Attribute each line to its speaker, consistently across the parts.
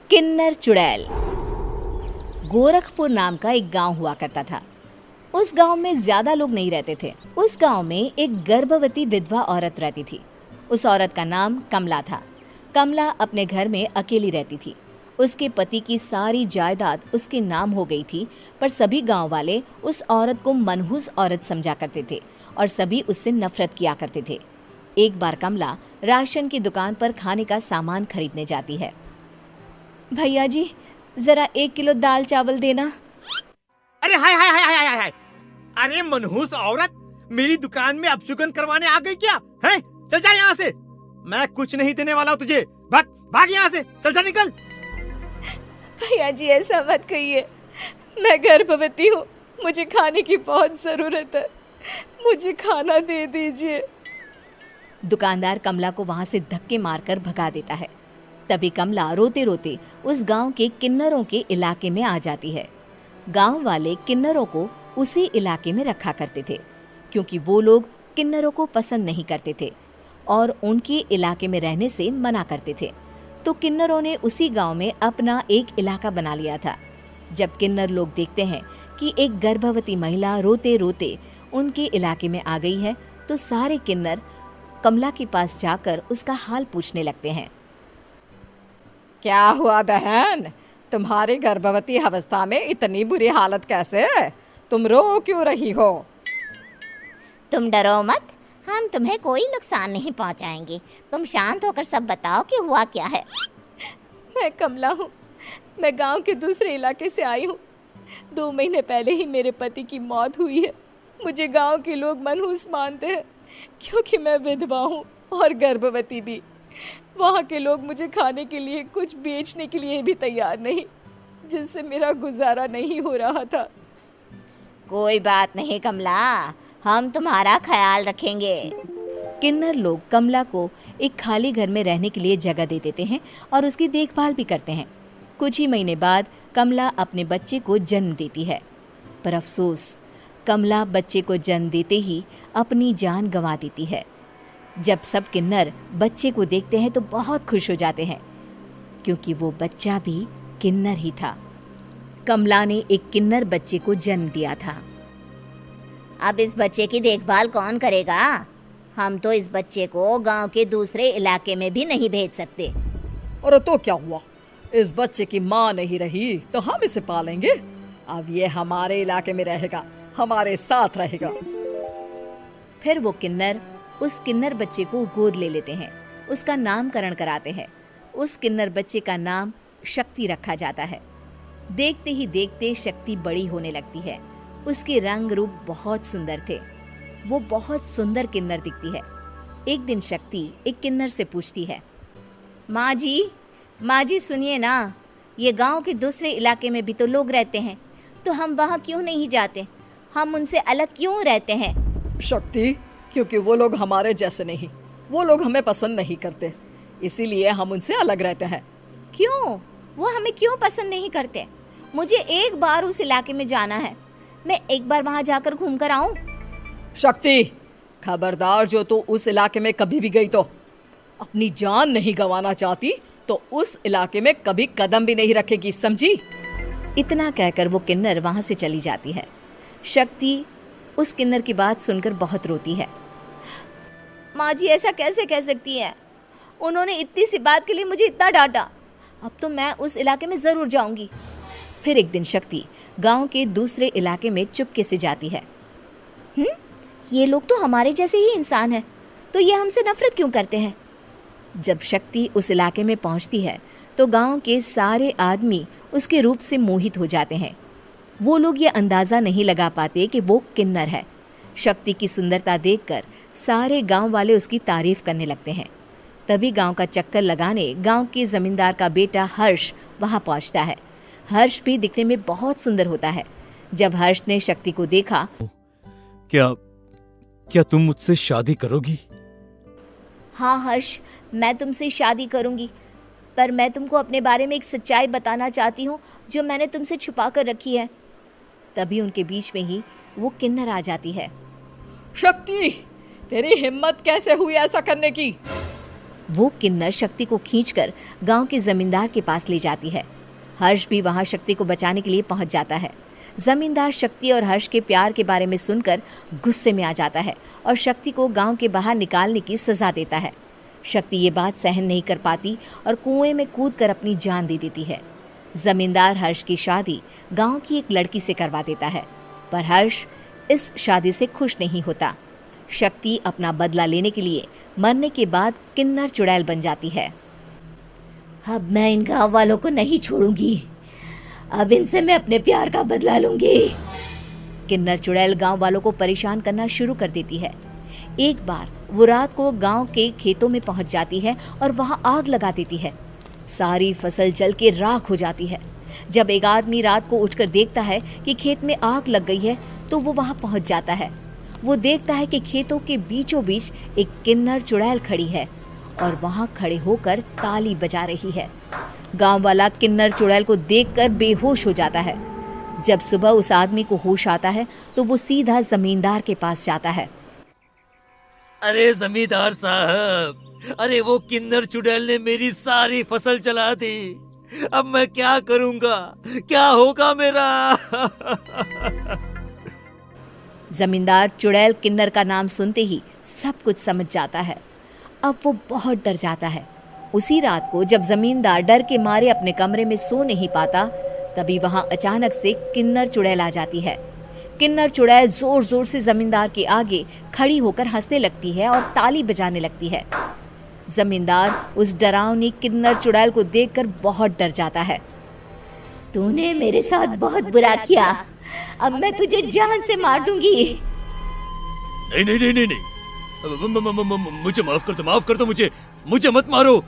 Speaker 1: किन्नर चुड़ैल। गोरखपुर नाम का एक गांव हुआ करता था। उस गांव में ज्यादा लोग नहीं रहते थे। उस गांव में एक गर्भवती विधवा औरत रहती थी। उस औरत का नाम कमला था। कमला अपने घर में अकेली रहती थी। उसके पति की सारी जायदाद उसके नाम हो गई थी, पर सभी गांव वाले उस औरत को मनहूस औरत समझा करते थे और सभी उससे नफरत किया करते थे। एक बार कमला राशन की दुकान पर खाने का सामान खरीदने जाती है। भैया जी, जरा 1 किलो दाल चावल देना।
Speaker 2: अरे हाय हाय हाय हाय हाय हाय! अरे मनहूस औरत, मेरी दुकान में अपशुगन करवाने आ गई क्या? हैं? चल जा यहाँ से, मैं कुछ नहीं देने वाला हूँ तुझे। भाग भाग यहाँ से, चल जा, निकल।
Speaker 1: भैया जी, ऐसा मत कहिए, मैं गर्भवती हूँ, मुझे खाने की बहुत जरूरत है, मुझे खाना दे दीजिए। दुकानदार कमला को वहां से धक्के मारकर भगा देता है। तभी कमला रोते रोते उस गांव के किन्नरों के इलाके में आ जाती है। गांव वाले किन्नरों को उसी इलाके में रखा करते थे, क्योंकि वो लोग किन्नरों को पसंद नहीं करते थे और उनके इलाके में रहने से मना करते थे। तो किन्नरों ने उसी गांव में अपना एक इलाका बना लिया था। जब किन्नर लोग देखते हैं कि एक गर्भवती महिला रोते रोते उनके इलाके में आ गई है, तो सारे किन्नर कमला के पास जाकर उसका हाल पूछने लगते हैं।
Speaker 3: क्या हुआ बहन, तुम्हारी गर्भवती अवस्था में इतनी बुरी हालत कैसे है? तुम रो क्यों रही हो?
Speaker 4: तुम डरो मत, हम तुम्हें कोई नुकसान नहीं पहुंचाएंगे। तुम शांत होकर सब बताओ कि हुआ क्या है।
Speaker 1: मैं कमला हूँ, मैं गांव के दूसरे इलाके से आई हूँ। 2 महीने पहले ही मेरे पति की मौत हुई है। मुझे गांव के लोग मनहूस मानते हैं, क्योंकि मैं विधवा हूँ और गर्भवती भी। वहाँ के लोग मुझे खाने के लिए कुछ बेचने के लिए भी तैयार नहीं, जिससे मेरा गुजारा नहीं हो रहा था।
Speaker 4: कोई बात नहीं कमला, हम तुम्हारा ख्याल रखेंगे।
Speaker 1: किन्नर लोग कमला को एक खाली घर में रहने के लिए जगह दे देते हैं और उसकी देखभाल भी करते हैं। कुछ ही महीने बाद कमला अपने बच्चे को जन्म देती है, पर अफसोस, कमला बच्चे को जन्म देते ही अपनी जान गंवा देती है। जब सब किन्नर बच्चे को देखते हैं तो बहुत खुश हो जाते हैं, क्योंकि वो बच्चा भी किन्नर ही था। कमला ने एक किन्नर बच्चे को जन्म दिया था।
Speaker 4: अब इस बच्चे की देखभाल कौन करेगा? हम तो इस बच्चे को गांव के दूसरे इलाके में भी नहीं भेज सकते।
Speaker 3: और तो क्या हुआ, इस बच्चे की माँ नहीं रही तो हम इसे पालेंगे। अब ये हमारे इलाके में रहेगा, हमारे साथ रहेगा।
Speaker 1: फिर वो किन्नर उस किन्नर बच्चे को गोद ले लेते हैं, उसका नामकरण कराते हैं। उस किन्नर बच्चे का नाम शक्ति रखा जाता है। देखते ही देखते शक्ति बड़ी होने लगती है। उसके रंग रूप बहुत सुंदर थे। वो बहुत सुंदर किन्नर दिखती है। एक दिन शक्ति एक किन्नर से पूछती है, माँ जी सुनिए ना, ये गांव के दूसरे इलाके में भी तो लोग रहते हैं, तो हम वहाँ क्यों नहीं जाते? हम उनसे अलग क्यों रहते हैं?
Speaker 3: शक्ति, क्योंकि वो लोग हमारे जैसे नहीं, वो लोग हमें पसंद नहीं करते, इसीलिए हम उनसे अलग रहते हैं।
Speaker 4: क्यों? वो हमें क्यों पसंद नहीं करते? मुझे एक बार उस इलाके में जाना है, मैं एक बार वहाँ जाकर घूम कर आऊँ।
Speaker 3: शक्ति, खबरदार, जो तू उस इलाके में कभी भी गई तो अपनी जान नहीं गंवाना चाहती तो उस इलाके में कभी कदम भी नहीं रखेगी, समझी?
Speaker 1: इतना कहकर वो किन्नर वहाँ से चली जाती है। शक्ति उस किन्नर की बात सुनकर बहुत रोती है।
Speaker 4: माँ जी, ऐसा कैसे कह सकती हैं? उन्होंने इतनी सी बात के लिए मुझे इतना डांटा। अब तो मैं उस इलाके में ज़रूर जाऊंगी।
Speaker 1: फिर एक दिन शक्ति गांव के दूसरे इलाके में चुपके से जाती है।
Speaker 4: ये लोग तो हमारे जैसे ही इंसान हैं, तो ये हमसे नफरत क्यों करते हैं?
Speaker 1: जब शक्ति उस इलाके में पहुंचती है तो गांव के सारे आदमी उसके रूप से मोहित हो जाते हैं। वो लोग ये अंदाज़ा नहीं लगा पाते कि वो किन्नर है। शक्ति की सुंदरता देखकर सारे गांव वाले उसकी तारीफ करने लगते हैं। तभी गांव का चक्कर लगाने गांव के जमींदार का बेटा हर्ष वहां पहुंचता है। हर्ष भी दिखने में बहुत सुंदर होता है। जब हर्ष ने शक्ति को देखा,
Speaker 2: क्या तुम मुझसे शादी करोगी?
Speaker 4: हाँ हर्ष, मैं तुमसे शादी करूंगी, पर मैं तुमको अपने बारे में एक सच्चाई बताना चाहती हूँ जो मैंने तुमसे छुपा कर रखी है।
Speaker 1: तभी उनके बीच में ही वो किन्नर आ जाती है।
Speaker 3: शक्ति, तेरी हिम्मत कैसे हुई ऐसा करने की?
Speaker 4: वो किन्नर शक्ति को खींचकर गांव के जमींदार के पास ले जाती है। हर्ष भी वहां शक्ति को बचाने के लिए पहुंच जाता है। जमींदार शक्ति और हर्ष के प्यार के बारे में सुनकर गुस्से में आ जाता है और शक्ति को गांव के बाहर निकालने की सजा देता है। शक्ति ये बात सहन नहीं कर पाती और कुएं में कूदकर अपनी जान दे देती है। जमींदार हर्ष की शादी गांव की एक लड़की से करवा देता है, पर हर्ष इस शादी से खुश नहीं होता। शक्ति अपना बदला लेने के लिए मरने के बाद किन्नर चुड़ैल बन जाती है। अब मैं इन गांव वालों को नहीं छोड़ूंगी, अब इनसे मैं अपने प्यार का बदला लूंगी। किन्नर चुड़ैल गांव वालों को परेशान करना शुरू कर देती है। एक बार वो रात को गांव के खेतों में पहुंच जाती है और वहां आग लगा देती है। सारी फसल जल के राख हो जाती है। जब एक आदमी रात को उठकर देखता है कि खेत में आग लग गई है तो वो वहां पहुंच जाता है। वो देखता है कि खेतों के बीचों बीच एक किन्नर चुड़ैल खड़ी है और वहां खड़े होकर ताली बजा रही है। गांव वाला किन्नर चुड़ैल को देखकर बेहोश हो जाता है। जब सुबह उस आदमी को होश आता है तो वो सीधा जमींदार के पास जाता है।
Speaker 2: अरे जमींदार साहब, अरे वो किन्नर चुड़ैल ने मेरी सारी फसल जला दी। अब मैं क्या करूंगा, क्या होगा मेरा?
Speaker 4: जमींदार चुड़ैल किन्नर का नाम सुनते ही सब कुछ समझ जाता है। अब वो बहुत डर जाता है। उसी रात को जब जमींदार डर के मारे अपने कमरे में सो नहीं पाता, तभी वहां अचानक से किन्नर चुड़ैल आ जाती है। किन्नर चुड़ैल जोर जोर से जमींदार के आगे खड़ी होकर हंसने लगती है और ताली बजाने लगती है। जमींदार उस डरावनी किन्नर चुड़ैल को देखकर बहुत डर जाता है। तूने मेरे साथ बहुत बुरा किया, अब मैं तुझे जान से मार दूंगी।
Speaker 2: नहीं नहीं नहीं नहीं नहीं, मुझे माफ कर दो, मुझे मत मारो।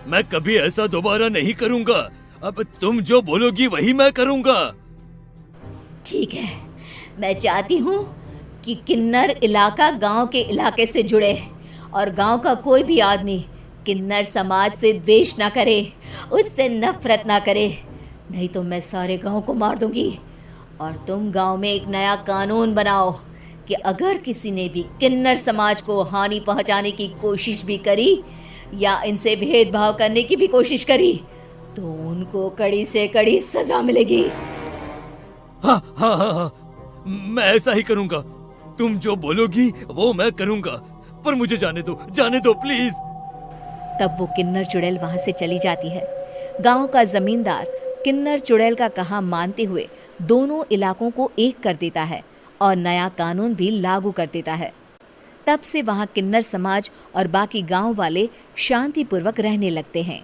Speaker 2: मैं कभी ऐसा दोबारा नहीं करूंगा। अब तुम जो बोलोगी वही मैं करूंगा।
Speaker 4: ठीक है, मैं चाहती हूँ कि किन्नर इलाका गांव के इलाके से जुड़े और गांव का कोई भी आदमी किन्नर समाज से द्वेष ना करे, उससे नफरत ना करे, नहीं तो मैं सारे गांव को मार दूंगी। और तुम गांव में एक नया कानून बनाओ कि अगर किसी ने भी किन्नर समाज को हानि पहुंचाने की कोशिश भी करी या इनसे भेदभाव करने की भी कोशिश करी तो उनको कड़ी से कड़ी सजा मिलेगी।
Speaker 2: हाँ हाँ हाँ हाँ, मैं ऐसा ही करूंगा। तुम जो बोलोगी वो मैं करूंगा, पर मुझे जाने दो प्लीज।
Speaker 4: तब वो किन्नर चुड़ैल वहां से चली जाती है। गांव का जमींदार किन्नर चुड़ैल का कहा मानते हुए दोनों इलाकों को एक कर देता है और नया कानून भी लागू कर देता है। तब से वहां किन्नर समाज और बाकी गांव वाले शांतिपूर्वक रहने लगते हैं।